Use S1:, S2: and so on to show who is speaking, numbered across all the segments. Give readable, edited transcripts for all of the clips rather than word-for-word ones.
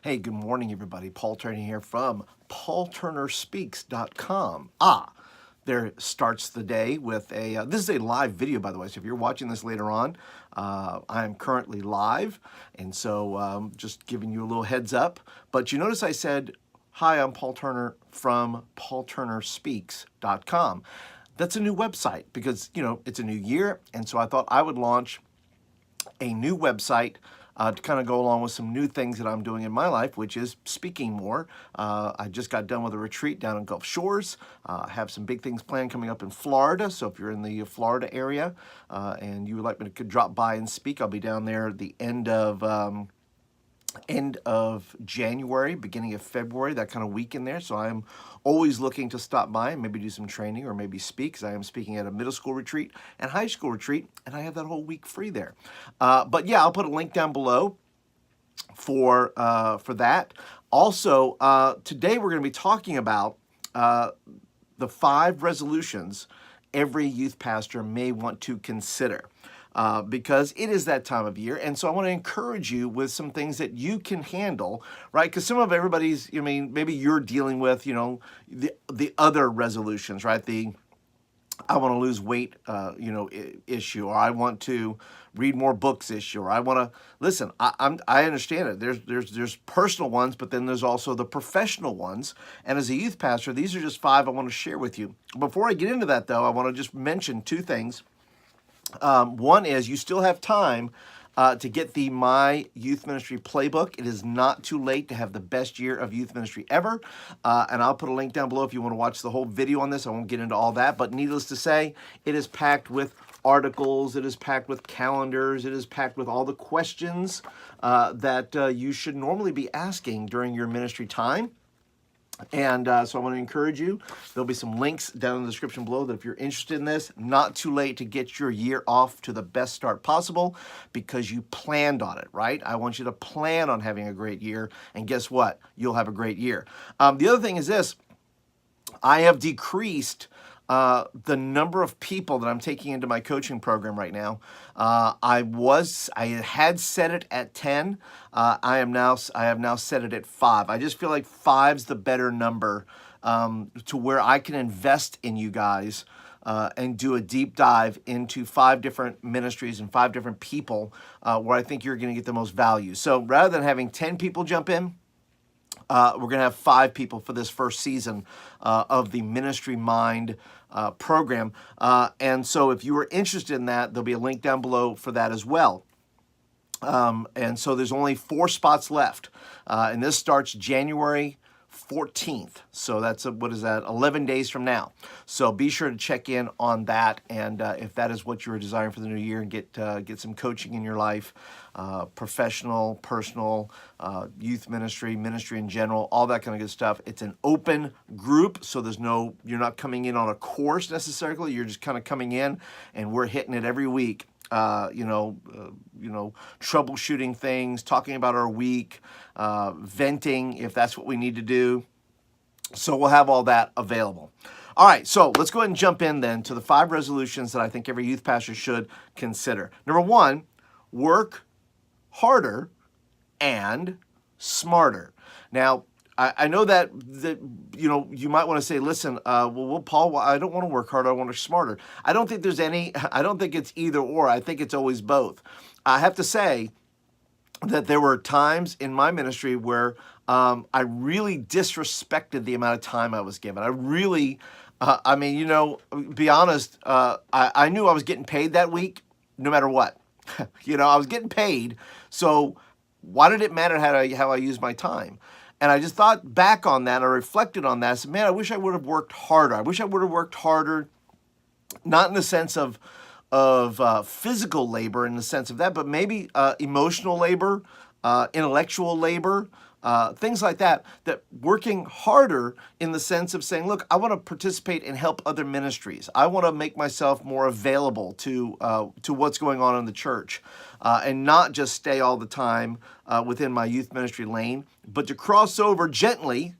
S1: Hey, good morning, everybody. Paul Turner here from paulturnerspeaks.com. There starts the day with this is a live video, by the way, so if you're watching this later on, I am currently live, and so just giving you a little heads up. But you notice I said, hi, I'm Paul Turner from paulturnerspeaks.com. That's a new website because, it's a new year, and so I thought I would launch a new website to kind of go along with some new things that I'm doing in my life, which is speaking more. I just got done with a retreat down in Gulf Shores. Have some big things planned coming up in Florida. So if you're in the Florida area and you would like me to drop by and speak, I'll be down there at the end of January, beginning of February, that kind of week in there. So I'm always looking to stop by and maybe do some training or maybe speak, because I am speaking at a middle school retreat and high school retreat, and I have that whole week free there. But yeah, I'll put a link down below for that. Also, today we're going to be talking about the 5 resolutions every youth pastor may want to consider. Because it is that time of year. And so I want to encourage you with some things that you can handle, right? Because some of everybody's, maybe you're dealing with, the other resolutions, right? I want to lose weight, issue, or I want to read more books issue, or I want to listen. I understand it. There's personal ones, but then there's also the professional ones. And as a youth pastor, these are just 5 I want to share with you. Before I get into that, though, I want to just mention 2 things. One is you still have time to get the My Youth Ministry Playbook. It is not too late to have the best year of youth ministry ever. And I'll put a link down below if you want to watch the whole video on this. I won't get into all that, but needless to say, it is packed with articles, it is packed with calendars, it is packed with all the questions that you should normally be asking during your ministry time. And so I want to encourage you. There'll be some links down in the description below that if you're interested in this, not too late to get your year off to the best start possible because you planned on it, right? I want you to plan on having a great year. And guess what? You'll have a great year. The other thing is this. I have decreased the number of people that I'm taking into my coaching program right now. I had set it at 10. I have now set it at 5. I just feel like 5's the better number to where I can invest in you guys and do a deep dive into 5 different ministries and 5 different people where I think you're going to get the most value. So rather than having 10 people jump in, we're going to have 5 people for this first season of the Ministry Mind program. And so if you are interested in that, there'll be a link down below for that as well. And so there's only 4 spots left. And this starts January 14th. So that's, 11 days from now. So be sure to check in on that. And if that is what you're desiring for the new year and get some coaching in your life, professional, personal, youth ministry in general, all that kind of good stuff. It's an open group. So you're not coming in on a course necessarily. You're just kind of coming in and we're hitting it every week. Troubleshooting things, talking about our week, venting if that's what we need to do. So we'll have all that available. All right, so let's go ahead and jump in then to the 5 resolutions that I think every youth pastor should consider. Number 1, work harder and smarter. Now, I know that you might want to say, listen, well, Paul, I don't want to work harder. I want to work smarter. I don't think it's either or. I think it's always both. I have to say that there were times in my ministry where I really disrespected the amount of time I was given. I really, be honest, I knew I was getting paid that week no matter what. I was getting paid. So why did it matter how I used my time? And I just thought back on that. I reflected on that. I said, man, I wish I would have worked harder. I wish I would have worked harder, not in the sense of physical labor in the sense of that, but maybe emotional labor, intellectual labor, things like that working harder in the sense of saying, look, I want to participate and help other ministries. I want to make myself more available to what's going on in the church and not just stay all the time within my youth ministry lane, but to cross over gently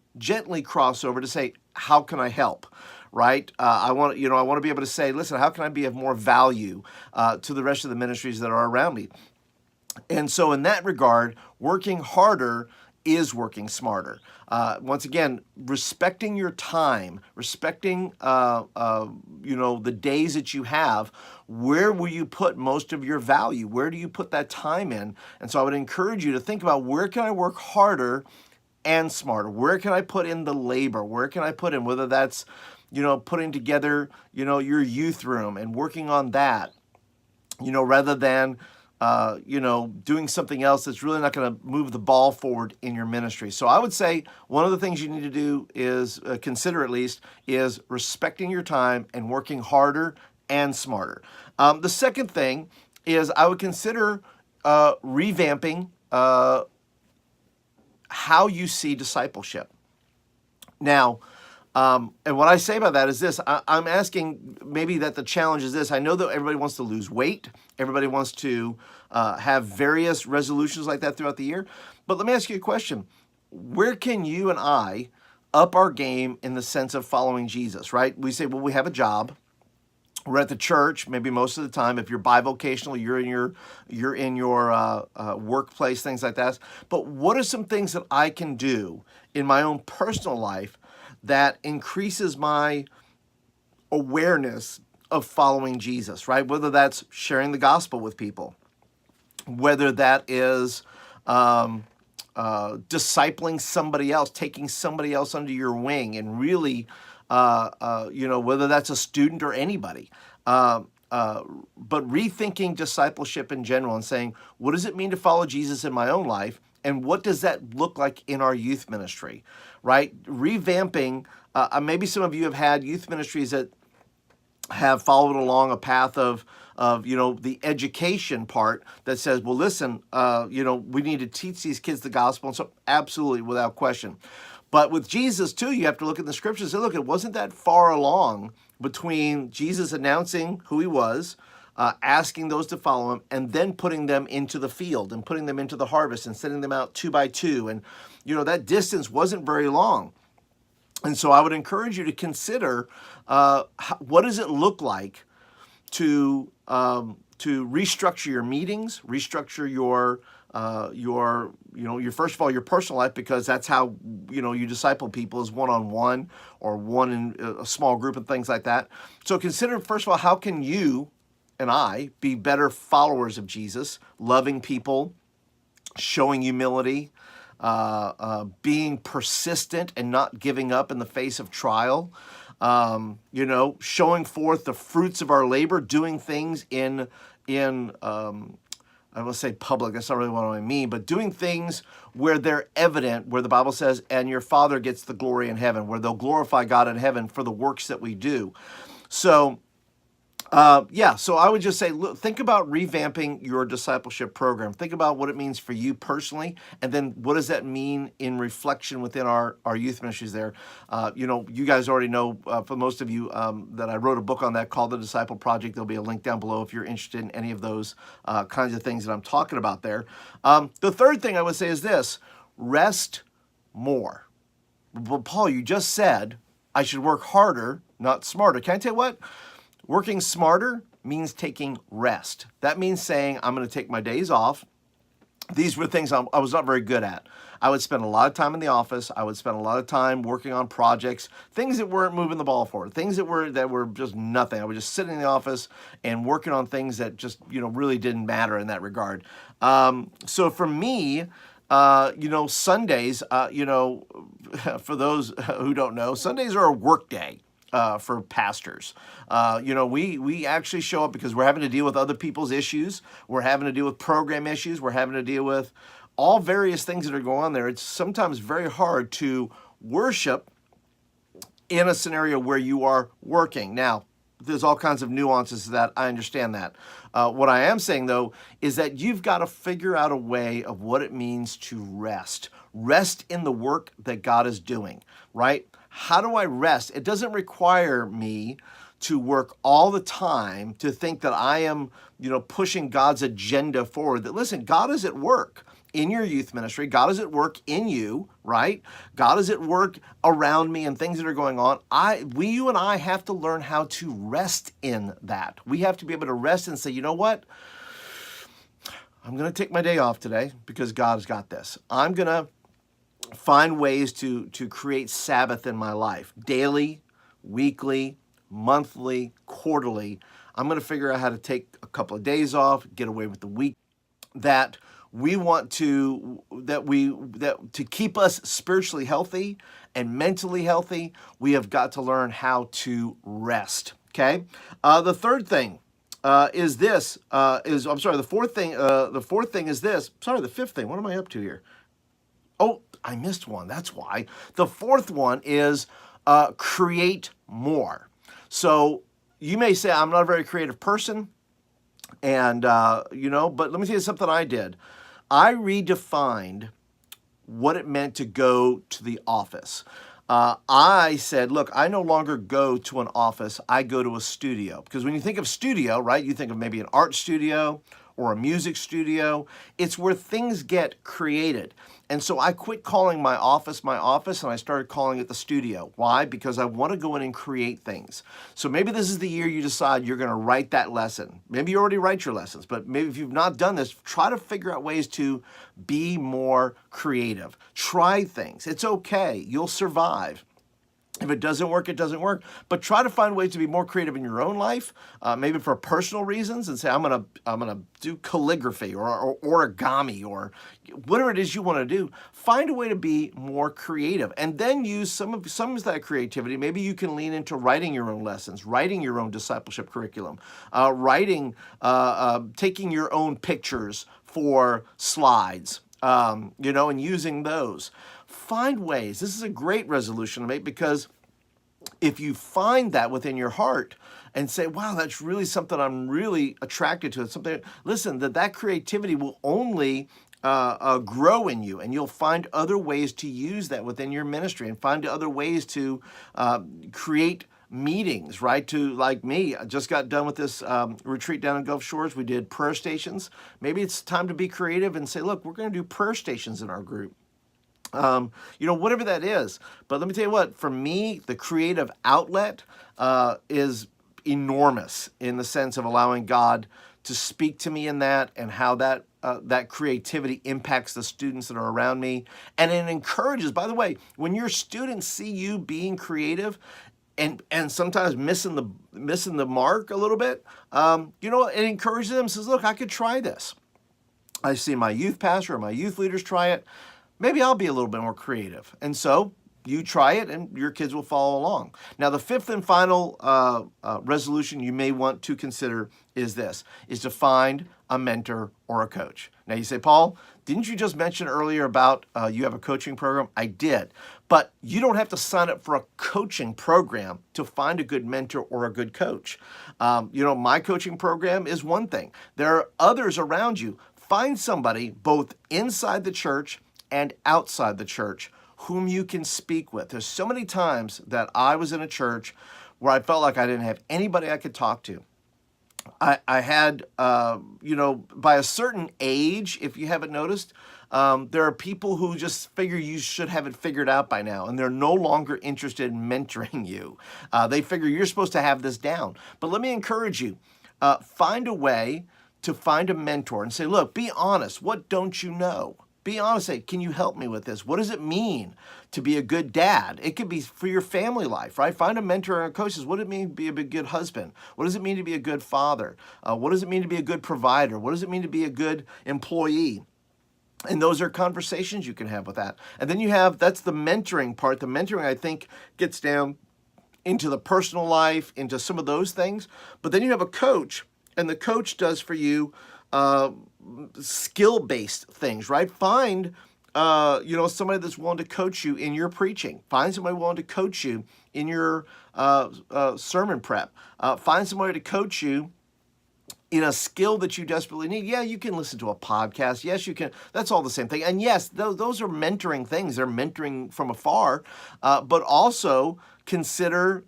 S1: cross over to say, how can I help? Right? I want to be able to say, listen, how can I be of more value to the rest of the ministries that are around me? And so in that regard, working harder is working smarter. Once again, respecting your time, respecting the days that you have. Where will you put most of your value? Where do you put that time in? And so I would encourage you to think about, where can I work harder and smarter? Where can I put in the labor? Where can I put in, whether that's putting together your youth room and working on that, rather than doing something else that's really not going to move the ball forward in your ministry. So I would say one of the things you need to do is consider, at least, is respecting your time and working harder and smarter. The second thing is I would consider revamping how you see discipleship. Now, and what I say about that is this: I'm asking, maybe that the challenge is this. I know that everybody wants to lose weight. Everybody wants to have various resolutions like that throughout the year. But let me ask you a question. Where can you and I up our game in the sense of following Jesus, right? We say, well, we have a job. We're at the church, maybe most of the time. If you're bivocational, you're in your workplace, things like that. But what are some things that I can do in my own personal life that increases my awareness of following Jesus, right? Whether that's sharing the gospel with people, whether that is discipling somebody else, taking somebody else under your wing, and really, whether that's a student or anybody. But rethinking discipleship in general and saying, what does it mean to follow Jesus in my own life? And what does that look like in our youth ministry, right? Revamping, maybe some of you have had youth ministries that have followed along a path of the education part that says, well, listen, we need to teach these kids the gospel. And so absolutely, without question. But with Jesus too, you have to look at the scriptures and say, look, it wasn't that far along between Jesus announcing who he was, asking those to follow him, and then putting them into the field and putting them into the harvest and sending them out 2 by 2. And, that distance wasn't very long. And so I would encourage you to consider, what does it look like to restructure your meetings, restructure your first of all, your personal life, because that's how, you disciple people, is one-on-one or one in a small group and things like that. So consider, first of all, how can you and I be better followers of Jesus, loving people, showing humility, being persistent and not giving up in the face of trial, showing forth the fruits of our labor, doing things in I will say public, that's not really what I mean, but doing things where they're evident, where the Bible says, and your Father gets the glory in heaven, where they'll glorify God in heaven for the works that we do. So, so I would just say, look, think about revamping your discipleship program. Think about what it means for you personally, and then what does that mean in reflection within our youth ministries there. You guys already know, for most of you, that I wrote a book on that called The Disciple Project. There'll be a link down below if you're interested in any of those kinds of things that I'm talking about there. The third thing I would say is this: rest more. Well, Paul, you just said I should work harder, not smarter. Can I tell you what? Working smarter means taking rest. That means saying, I'm going to take my days off. These were things I was not very good at. I would spend a lot of time in the office. I would spend a lot of time working on projects, things that weren't moving the ball forward, things that were just nothing. I would just sit in the office and working on things that just, really didn't matter in that regard. So for me, Sundays, for those who don't know, Sundays are a work day. For pastors. We actually show up because we're having to deal with other people's issues. We're having to deal with program issues. We're having to deal with all various things that are going on there. It's sometimes very hard to worship in a scenario where you are working. Now, there's all kinds of nuances to that. I understand that. What I am saying, though, is that you've got to figure out a way of what it means to rest. Rest in the work that God is doing, right? How do I rest? It doesn't require me to work all the time to think that I am, pushing God's agenda forward. That, listen, God is at work in your youth ministry. God is at work in you, right? God is at work around me and things that are going on. You and I have to learn how to rest in that. We have to be able to rest and say, you know what? I'm going to take my day off today because God's got this. I'm going to find ways to create Sabbath in my life, daily, weekly, monthly, quarterly. I'm going to figure out how to take a couple of days off, get away with the week. That we want to that to keep us spiritually healthy and mentally healthy, we have got to learn how to rest. Okay. The third thing is this. I'm sorry. The fourth thing. The fourth thing is this. Sorry. The fifth thing. What am I up to here? Oh, I missed one. That's why. The fourth one is create more. So you may say, I'm not a very creative person. And, but let me tell you something I did. I redefined what it meant to go to the office. I said, look, I no longer go to an office. I go to a studio. Because when you think of studio, right, you think of maybe an art studio or a music studio. It's where things get created. And so I quit calling my office, and I started calling it the studio. Why? Because I want to go in and create things. So maybe this is the year you decide you're going to write that lesson. Maybe you already write your lessons, but maybe if you've not done this, try to figure out ways to be more creative. Try things. It's okay. You'll survive. If it doesn't work, it doesn't work. But try to find ways to be more creative in your own life, maybe for personal reasons, and say, I'm gonna do calligraphy or origami or whatever it is you want to do. Find a way to be more creative, and then use some of that creativity. Maybe you can lean into writing your own lessons, writing your own discipleship curriculum, taking your own pictures for slides, and using those. Find ways. This is a great resolution to make, because if you find that within your heart and say, wow, that's really something I'm really attracted to, it's something, listen, that creativity will only grow in you, and you'll find other ways to use that within your ministry, and find other ways to create meetings, right? Like me, I just got done with this retreat down in Gulf Shores. We did prayer stations. Maybe it's time to be creative and say, look, we're going to do prayer stations in our group. Whatever that is. But let me tell you what, for me, the creative outlet is enormous, in the sense of allowing God to speak to me in that, and how that creativity impacts the students that are around me. And it encourages, by the way, when your students see you being creative and sometimes missing the mark a little bit, it encourages them, says, look, I could try this. I see my youth pastor or my youth leaders try it. Maybe I'll be a little bit more creative. And so you try it, and your kids will follow along. Now, the fifth and final resolution you may want to consider is to find a mentor or a coach. Now, you say, Paul, didn't you just mention earlier about you have a coaching program? I did. But you don't have to sign up for a coaching program to find a good mentor or a good coach. My coaching program is one thing. There are others around you. Find somebody both inside the church and outside the church whom you can speak with. There's so many times that I was in a church where I felt like I didn't have anybody I could talk to. I had, by a certain age, if you haven't noticed, there are people who just figure you should have it figured out by now, and they're no longer interested in mentoring you. They figure you're supposed to have this down. But let me encourage you, find a way to find a mentor and say, look, be honest. What don't you know? Be honest. Say, can you help me with this? What does it mean to be a good dad? It could be for your family life, right? Find a mentor and a coach. What does it mean to be a good husband? What does it mean to be a good father? What does it mean to be a good provider? What does it mean to be a good employee? And those are conversations you can have with that. And then that's the mentoring part. The mentoring, I think, gets down into the personal life, into some of those things. But then you have a coach, and the coach does for you skill-based things, right? Find, somebody that's willing to coach you in your preaching. Find somebody willing to coach you in your sermon prep. Find somebody to coach you in a skill that you desperately need. Yeah, you can listen to a podcast. Yes, you can. That's all the same thing. And yes, those are mentoring things. They're mentoring from afar, but also consider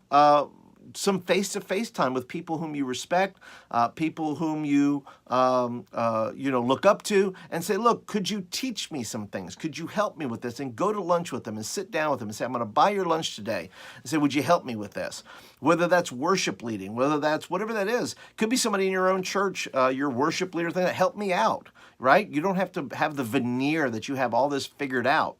S1: some face-to-face time with people whom you respect, people whom you look up to, and say, look, could you teach me some things? Could you help me with this? And go to lunch with them and sit down with them and say, I'm going to buy your lunch today. And say, would you help me with this? Whether that's worship leading, whether that's whatever that is. Could be somebody in your own church, your worship leader thing, that help me out, right? You don't have to have the veneer that you have all this figured out.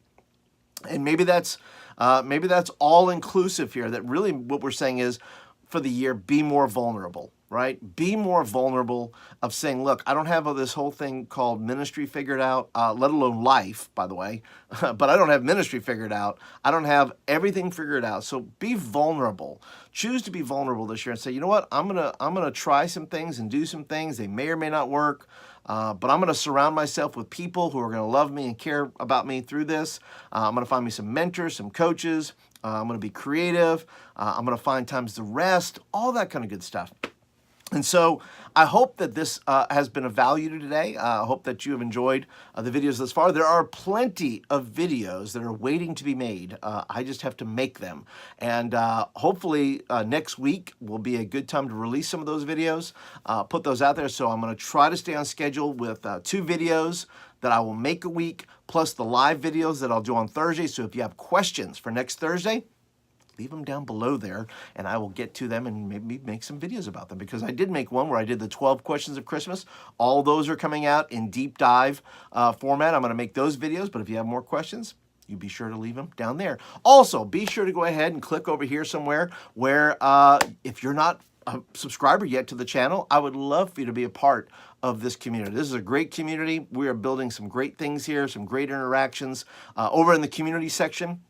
S1: And maybe that's all inclusive here. That really what we're saying is, for the year, be more vulnerable, right? Be more vulnerable of saying, look, I don't have this whole thing called ministry figured out, let alone life, by the way, but I don't have ministry figured out. I don't have everything figured out. So be vulnerable. Choose to be vulnerable this year and say, you know what, I'm gonna try some things and do some things. They may or may not work. But I'm going to surround myself with people who are going to love me and care about me through this. I'm going to find me some mentors, some coaches. I'm going to be creative. I'm going to find times to rest, all that kind of good stuff. And so I hope that this has been of value to today. I hope that you have enjoyed the videos thus far. There are plenty of videos that are waiting to be made. I just have to make them. And hopefully next week will be a good time to release some of those videos, put those out there. So I'm going to try to stay on schedule with 2 videos that I will make a week, plus the live videos that I'll do on Thursday. So if you have questions for next Thursday, leave them down below there, and I will get to them and maybe make some videos about them, because I did make one where I did the 12 questions of Christmas. All those are coming out in deep dive format. I'm going to make those videos, but if you have more questions, you be sure to leave them down there. Also, be sure to go ahead and click over here somewhere where if you're not a subscriber yet to the channel, I would love for you to be a part of this community. This is a great community. We are building some great things here, some great interactions. Over in the community section,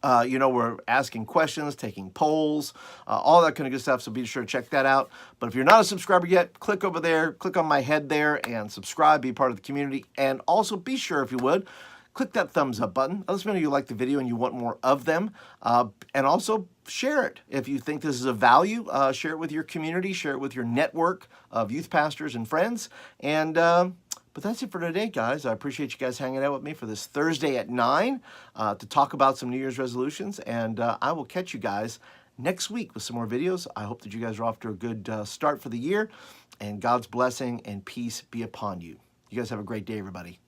S1: we're asking questions, taking polls, all that kind of good stuff. So be sure to check that out. But if you're not a subscriber yet, click over there, click on my head there and subscribe, be part of the community. And also be sure, if you would, click that thumbs up button. Let us know you like the video and you want more of them. And also share it. If you think this is of value, share it with your community, share it with your network of youth pastors and friends. And but that's it for today, guys. I appreciate you guys hanging out with me for this Thursday at 9 to talk about some New Year's resolutions. And I will catch you guys next week with some more videos. I hope that you guys are off to a good start for the year. And God's blessing and peace be upon you. You guys have a great day, everybody.